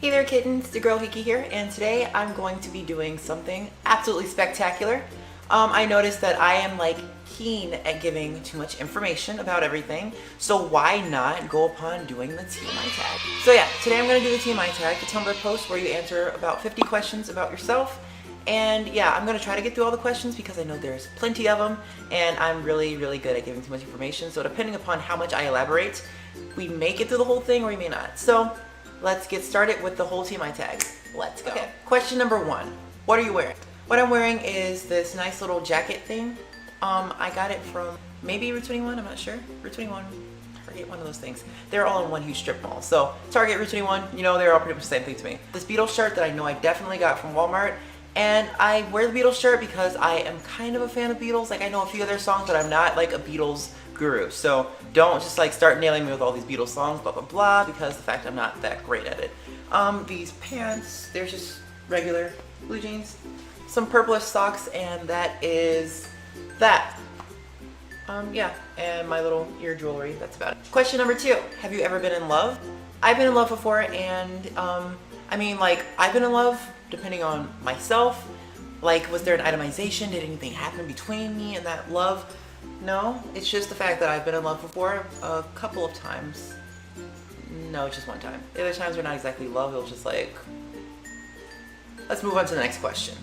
Hey there kittens, it's your girl Hiki here, and today I'm going to be doing something absolutely spectacular. I noticed that I am keen at giving too much information about everything, so why not go upon doing the TMI tag? So yeah, today I'm going to do the TMI tag, the Tumblr post where you answer about 50 questions about yourself. And yeah, I'm going to try to get through all the questions because I know there's plenty of them, and I'm really good at giving too much information, so depending upon how much I elaborate, we may get through the whole thing or we may not. So let's get started with the whole TMI tag. Let's go. Okay. Question number 1. What are you wearing? What I'm wearing is this nice little jacket thing. I got it from maybe Route 21, I'm not sure. Route 21, Target, one of those things. They're all in one huge strip mall. So Target, Route 21, you know, they're all pretty much the same thing to me. This Beatles shirt that I know I definitely got from Walmart. And I wear the Beatles shirt because I am kind of a fan of Beatles. I know a few of their songs, but I'm not a Beatles guru. So don't just start nailing me with all these Beatles songs, blah, blah, blah, because the fact I'm not that great at it. These pants, they're just regular blue jeans, some purplish socks, and that is that. Yeah, and my little ear jewelry, that's about it. Question number 2, have you ever been in love? I've been in love before, and I've been in love depending on myself. Was there an itemization? Did anything happen between me and that love? No, it's just the fact that I've been in love before a couple of times. No, just one time. The other times are not exactly love, it was just let's move on to the next question.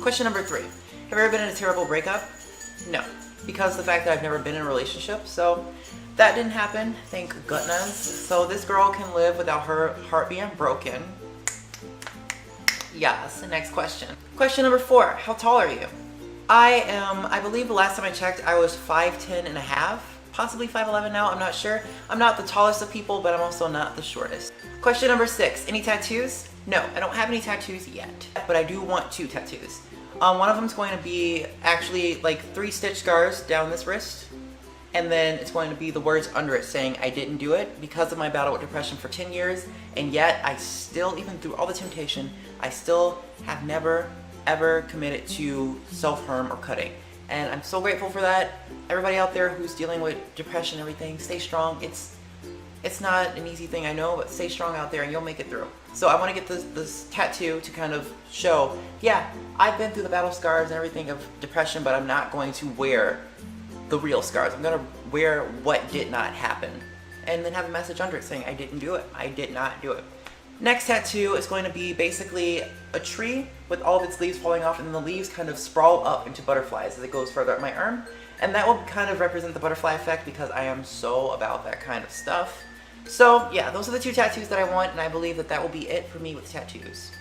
Question number 3, have you ever been in a terrible breakup? No, because the fact that I've never been in a relationship, so that didn't happen, thank goodness. So this girl can live without her heart being broken. Yes, the next question. Question number 4, how tall are you? I believe the last time I checked, I was 5'10 and a half, possibly 5'11 now, I'm not sure. I'm not the tallest of people, but I'm also not the shortest. Question number 6, any tattoos? No, I don't have any tattoos yet, but I do want 2 tattoos. One of them is going to be actually 3 stitch scars down this wrist, and then it's going to be the words under it saying I didn't do it because of my battle with depression for 10 years, and yet I still, even through all the temptation, I still have never ever committed to self-harm or cutting. And I'm so grateful for that. Everybody out there who's dealing with depression and everything, stay strong. It's not an easy thing, I know, but stay strong out there and you'll make it through. So I want to get this tattoo to kind of show, yeah, I've been through the battle scars and everything of depression, but I'm not going to wear the real scars. I'm going to wear what did not happen. And then have a message under it saying I didn't do it. I did not do it. Next tattoo is going to be basically a tree with all of its leaves falling off, and then the leaves kind of sprawl up into butterflies as it goes further up my arm. And that will kind of represent the butterfly effect because I am so about that kind of stuff. So yeah, those are the 2 tattoos that I want, and I believe that that will be it for me with tattoos.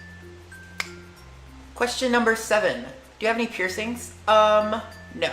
Question number 7, do you have any piercings? No.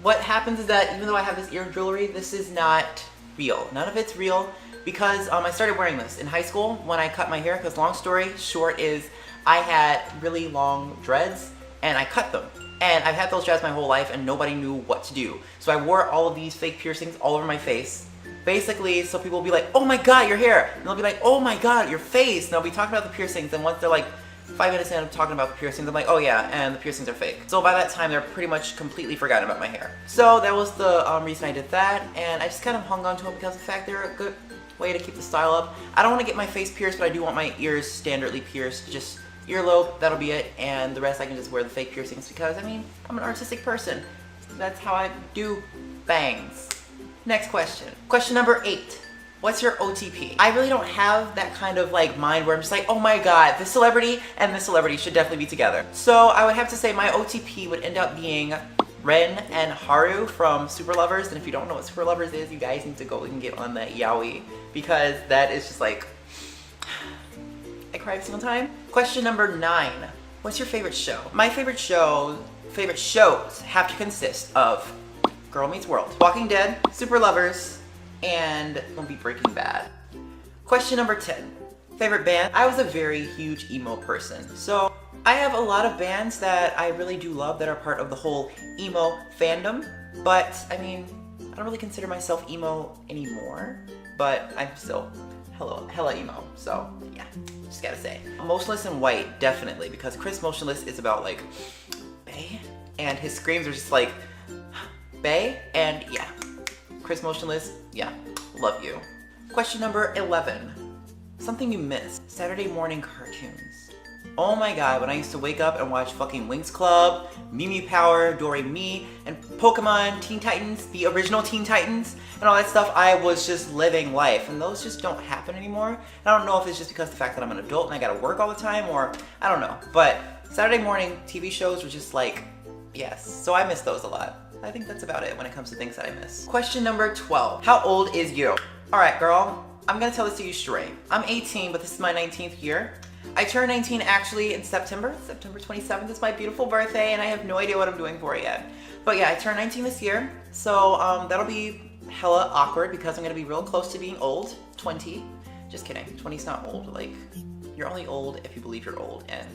What happens is that even though I have this ear jewelry, this is not real. None of it's real. Because I started wearing this in high school when I cut my hair, because long story short is I had really long dreads and I cut them. And I've had those dreads my whole life and nobody knew what to do. So I wore all of these fake piercings all over my face. Basically, so people will be like, oh my god, your hair. And they'll be like, oh my god, your face. And they'll be talking about the piercings, and once they're 5 minutes in of talking about the piercings, I'm like, oh yeah, and the piercings are fake. So by that time, they're pretty much completely forgotten about my hair. So that was the reason I did that, and I just kind of hung on to them because of the fact they're a good way to keep the style up. I don't want to get my face pierced, but I do want my ears standardly pierced. Just earlobe, that'll be it, and the rest I can just wear the fake piercings because, I'm an artistic person. That's how I do bangs. Next question. Question number 8. What's your OTP? I really don't have that kind of mind where I'm just oh my god, this celebrity and this celebrity should definitely be together. So I would have to say my OTP would end up being Ren and Haru from Super Lovers, and if you don't know what Super Lovers is, you guys need to go and get on that yaoi, because that is just I cry every single time. Question number 9. What's your favorite show? My favorite shows have to consist of Girl Meets World, Walking Dead, Super Lovers, and it'll be Breaking Bad. Question number 10. Favorite band? I was a very huge emo person, so I have a lot of bands that I really do love that are part of the whole emo fandom, but I don't really consider myself emo anymore, but I'm still hella emo, so yeah, just gotta say. Motionless in White, definitely, because Chris Motionless is about Bae, and his screams are just Bae, and yeah, Chris Motionless, yeah, love you. Question number 11. Something you miss. Saturday morning cartoons. Oh my god, when I used to wake up and watch fucking Winx Club, Mimi Power, Doremi, and Pokemon, Teen Titans, the original Teen Titans, and all that stuff, I was just living life. And those just don't happen anymore. And I don't know if it's just because of the fact that I'm an adult and I gotta work all the time, or I don't know. But Saturday morning TV shows were just like, yes. So I miss those a lot. I think that's about it when it comes to things that I miss. Question number 12. How old is you? Alright girl, I'm gonna tell this to you straight. I'm 18, but this is my 19th year. I turned 19 actually in September. September 27th is my beautiful birthday, and I have no idea what I'm doing for it yet. But yeah, I turned 19 this year, so that'll be hella awkward because I'm gonna be real close to being old. 20. Just kidding. 20's not old. Like, you're only old if you believe you're old, and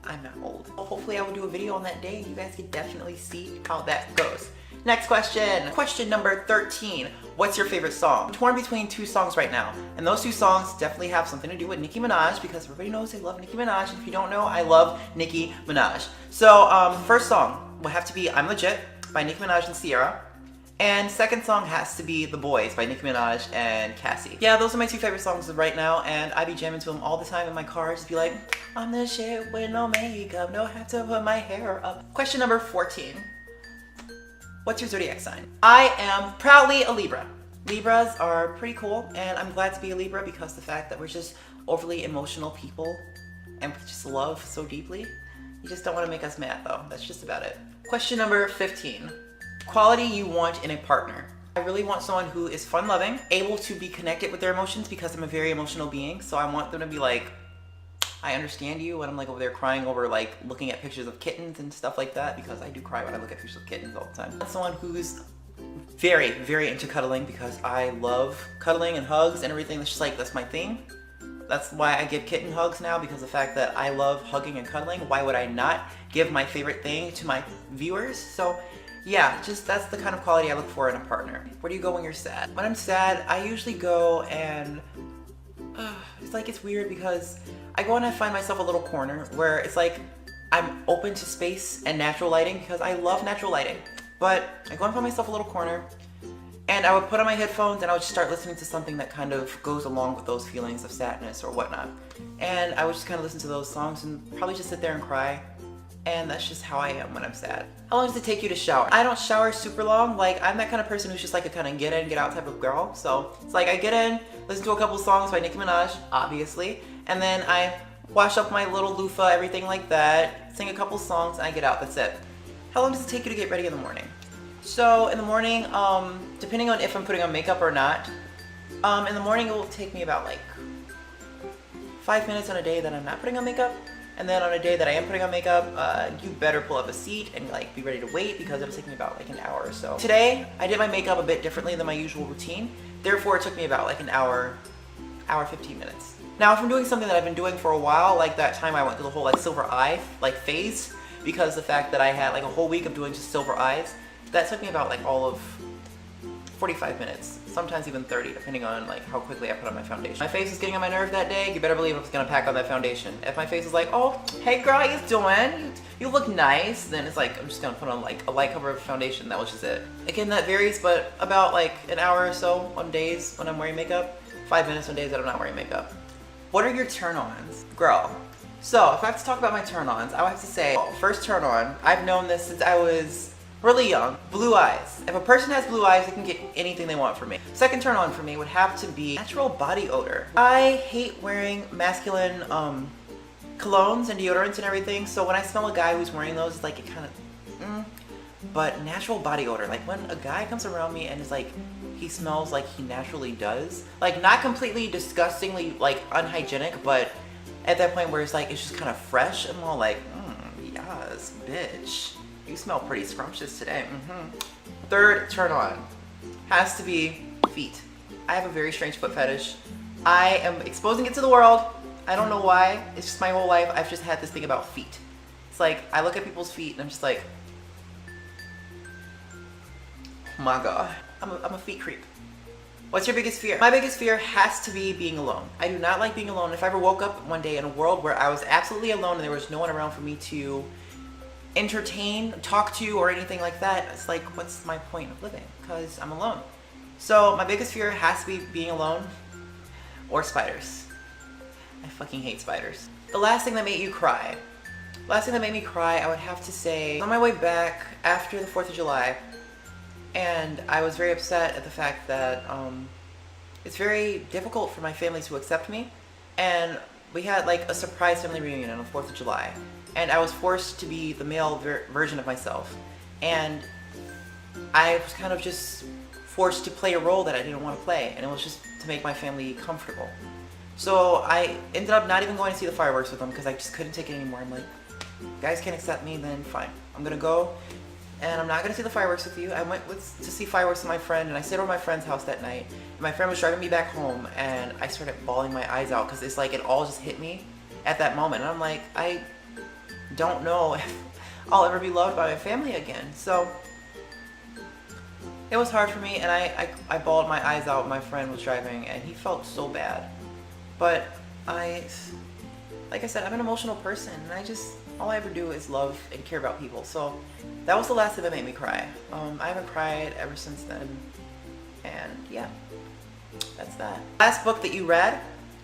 I'm not old. Hopefully I will do a video on that day. You guys can definitely see how that goes. Next question. Question number 13. What's your favorite song? I'm torn between two songs right now. And those two songs definitely have something to do with Nicki Minaj because everybody knows I love Nicki Minaj. And if you don't know, I love Nicki Minaj. So first song will have to be I'm Legit by Nicki Minaj and Sierra. And second song has to be The Boys by Nicki Minaj and Cassie. Yeah, those are my two favorite songs right now, and I be jamming to them all the time in my car. Just be like, I'm the shit with no makeup, no have to put my hair up. Question number 14. What's your zodiac sign? I am proudly a Libra. Libras are pretty cool, and I'm glad to be a Libra because the fact that we're just overly emotional people and we just love so deeply. You just don't want to make us mad though. That's just about it. Question number 15. Quality you want in a partner. I really want someone who is fun-loving, able to be connected with their emotions because I'm a very emotional being. So I want them to be like, I understand you when I'm like over there crying over like looking at pictures of kittens and stuff like that because I do cry when I look at pictures of kittens all the time. I want someone who's very, very into cuddling because I love cuddling and hugs and everything. That's just like, that's my thing. That's why I give kitten hugs now, because the fact that I love hugging and cuddling. Why would I not give my favorite thing to my viewers? So yeah, just that's the kind of quality I look for in a partner. Where do you go when you're sad? When I'm sad, I usually go and it's like, it's weird because I go and I find myself a little corner where it's like I'm open to space and natural lighting because I love natural lighting. But I go and find myself a little corner and I would put on my headphones and I would just start listening to something that kind of goes along with those feelings of sadness or whatnot. And I would just kind of listen to those songs and probably just sit there and cry. And that's just how I am when I'm sad. How long does it take you to shower? I don't shower super long. Like, I'm that kind of person who's just like a kind of get in, get out type of girl. So it's like I get in, listen to a couple songs by Nicki Minaj, obviously. And then I wash up my little loofah, everything like that, sing a couple songs, and I get out. That's it. How long does it take you to get ready in the morning? So in the morning, depending on if I'm putting on makeup or not, in the morning it will take me about like 5 minutes on a day that I'm not putting on makeup. And then on a day that I am putting on makeup, you better pull up a seat and like be ready to wait because it'll take me about like an hour or so. Today, I did my makeup a bit differently than my usual routine. Therefore, it took me about like an hour, 15 minutes. Now, if I'm doing something that I've been doing for a while, like that time I went through the whole like silver eye like phase, because the fact that I had like a whole week of doing just silver eyes, that took me about like all of 45 minutes, sometimes even 30, depending on like how quickly I put on my foundation. My face was getting on my nerve that day, you better believe I was gonna pack on that foundation. If my face is like, oh, hey girl, how you doing? You look nice, then it's like, I'm just gonna put on like a light cover of foundation, that was just it. Again, that varies, but about like an hour or so on days when I'm wearing makeup, 5 minutes on days that I'm not wearing makeup. What are your turn-ons? Girl. So, if I have to talk about my turn-ons, I would have to say, first turn-on, I've known this since I was really young. Blue eyes. If a person has blue eyes, they can get anything they want from me. Second turn on for me would have to be natural body odor. I hate wearing masculine colognes and deodorants and everything, so when I smell a guy who's wearing those, it's like it kind of, But natural body odor, like when a guy comes around me and is like, he smells like he naturally does, like not completely disgustingly like unhygienic, but at that point where it's like, it's just kind of fresh, and I'm all like, yes, bitch. You smell pretty scrumptious today. Third turn on has to be feet. I have a very strange foot fetish. I am exposing it to the world. I don't know why. It's just my whole life. I've just had this thing about feet. It's like, I look at people's feet and I'm just like, oh my God. I'm a feet creep. What's your biggest fear? My biggest fear has to be being alone. I do not like being alone. If I ever woke up one day in a world where I was absolutely alone and there was no one around for me to entertain, talk to, or anything like that, it's like, what's my point of living? Because I'm alone. So my biggest fear has to be being alone or spiders. I fucking hate spiders. The last thing that made you cry. Last thing that made me cry, I would have to say, on my way back after the 4th of July, and I was very upset at the fact that it's very difficult for my family to accept me, and we had like a surprise family reunion on the 4th of July, and I was forced to be the male version of myself, and I was kind of just forced to play a role that I didn't want to play, and it was just to make my family comfortable. So I ended up not even going to see the fireworks with them because I just couldn't take it anymore. I'm like, you guys can't accept me, then fine. I'm gonna go, and I'm not gonna see the fireworks with you. I went to see fireworks with my friend, and I stayed over my friend's house that night. And my friend was driving me back home, and I started bawling my eyes out because it's like it all just hit me at that moment. And I'm like, I don't know if I'll ever be loved by my family again. So it was hard for me, and I bawled my eyes out when my friend was driving, and he felt so bad. But like I said, I'm an emotional person, and all I ever do is love and care about people. So that was the last thing that made me cry. I haven't cried ever since then, and yeah, that's that. Last book that you read?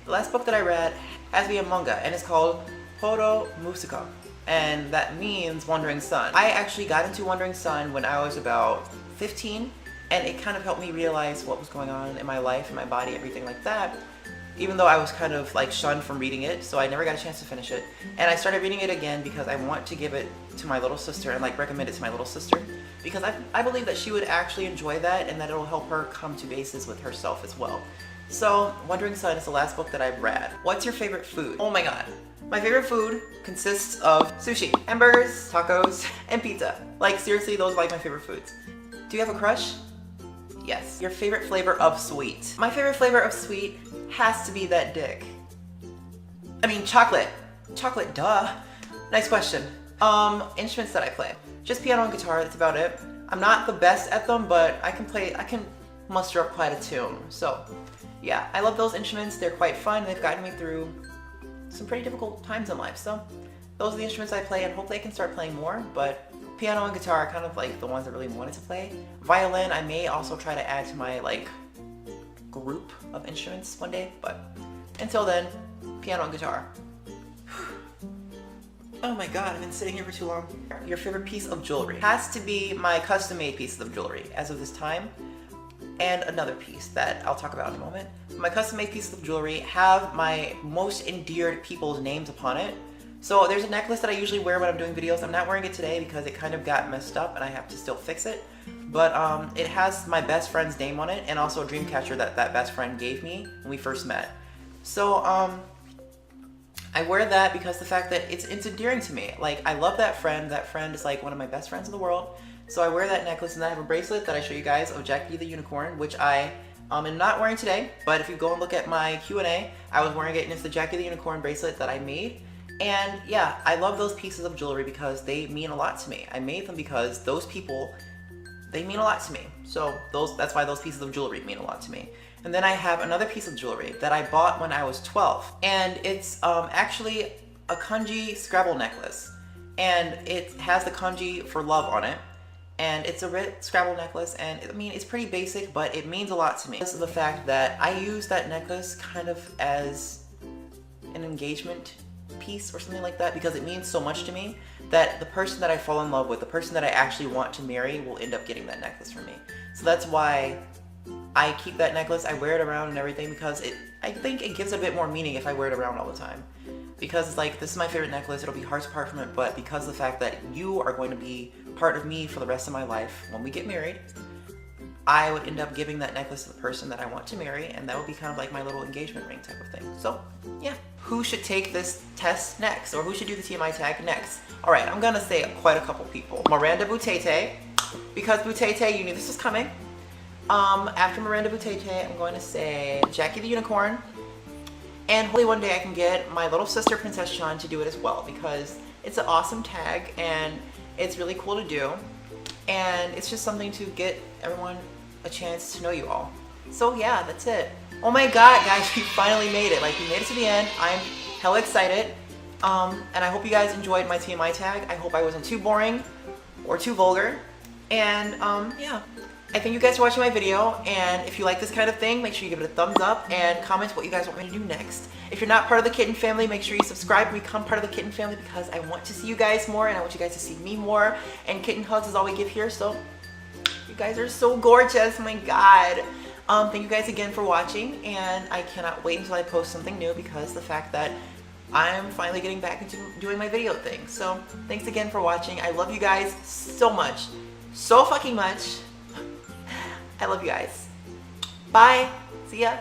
The last book that I read has to be a manga, and it's called Horo Musika, and that means Wandering Sun. I actually got into Wandering Sun when I was about 15, and it kind of helped me realize what was going on in my life, in my body, everything like that. Even though I was kind of like shunned from reading it, so I never got a chance to finish it. And I started reading it again because I want to give it to my little sister and like recommend it to my little sister, because I believe that she would actually enjoy that and that it'll help her come to bases with herself as well. So Wandering Sun is the last book that I've read. What's your favorite food? Oh my god. My favorite food consists of sushi, hamburgers, tacos, and pizza. Like seriously, those are like my favorite foods. Do you have a crush? Yes. Your favorite flavor of sweet? My favorite flavor of sweet has to be that dick. I mean chocolate. Chocolate, duh. Nice question. Instruments that I play. Just piano and guitar, that's about it. I'm not the best at them, but I can muster up quite a tune. So yeah, I love those instruments. They're quite fun. They've gotten me through some pretty difficult times in life. So those are the instruments I play, and hopefully I can start playing more, but piano and guitar are kind of like the ones I really wanted to play. Violin, I may also try to add to my like group of instruments one day, but until then, piano and guitar. Oh my god, I've been sitting here for too long. Your favorite piece of jewelry? Has to be my custom-made pieces of jewelry as of this time, and another piece that I'll talk about in a moment. My custom-made pieces of jewelry have my most endeared people's names upon it. So there's a necklace that I usually wear when I'm doing videos. I'm not wearing it today because it kind of got messed up and I have to still fix it. But it has my best friend's name on it, and also a dream catcher that best friend gave me when we first met. So I wear that because the fact that it's endearing to me. Like, I love that friend. That friend is like one of my best friends in the world. So I wear that necklace, and I have a bracelet that I show you guys of Jackie the Unicorn, which I am not wearing today. But if you go and look at my Q&A, I was wearing it, and it's the Jackie the Unicorn bracelet that I made. And yeah, I love those pieces of jewelry because they mean a lot to me. I made them because those people, they mean a lot to me. So that's why those pieces of jewelry mean a lot to me. And then I have another piece of jewelry that I bought when I was 12. And it's actually a kanji Scrabble necklace. And it has the kanji for love on it. And it's a red Scrabble necklace, and I mean, it's pretty basic, but it means a lot to me. This is the fact that I use that necklace kind of as an engagement piece or something like that, because it means so much to me that the person that I fall in love with, the person that I actually want to marry, will end up getting that necklace from me. So that's why I keep that necklace. I wear it around and everything because I think it gives it a bit more meaning if I wear it around all the time. Because it's like, this is my favorite necklace, it'll be hard to part from it, but because of the fact that you are going to be part of me for the rest of my life, when we get married, I would end up giving that necklace to the person that I want to marry, and that would be kind of like my little engagement ring type of thing. So, yeah. Who should take this test next, or who should do the TMI tag next? Alright, I'm gonna say quite a couple people. Miranda Butete, because Butete, you knew this was coming. After Miranda Butete, I'm going to say Jackie the Unicorn, and hopefully one day I can get my little sister Princess Sean to do it as well, because it's an awesome tag, and it's really cool to do, and it's just something to get everyone a chance to know you all. So yeah, that's it. Oh my god, guys, we finally made it. Like, we made it to the end. I'm hella excited. And I hope you guys enjoyed my TMI tag. I hope I wasn't too boring or too vulgar. And yeah, I thank you guys for watching my video, and if you like this kind of thing, make sure you give it a thumbs up and comment what you guys want me to do next. If you're not part of the kitten family, make sure you subscribe and become part of the kitten family because I want to see you guys more and I want you guys to see me more, and kitten hugs is all we give here, so you guys are so gorgeous, my god. Thank you guys again for watching, and I cannot wait until I post something new because the fact that I'm finally getting back into doing my video thing. So thanks again for watching. I love you guys so much. So fucking much. I love you guys. Bye. See ya.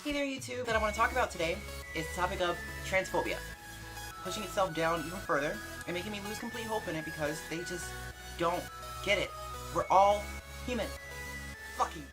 Hey there, YouTube. What I want to talk about today is the topic of transphobia. Pushing itself down even further and making me lose complete hope in it because they just don't get it. We're all human. Fuck you.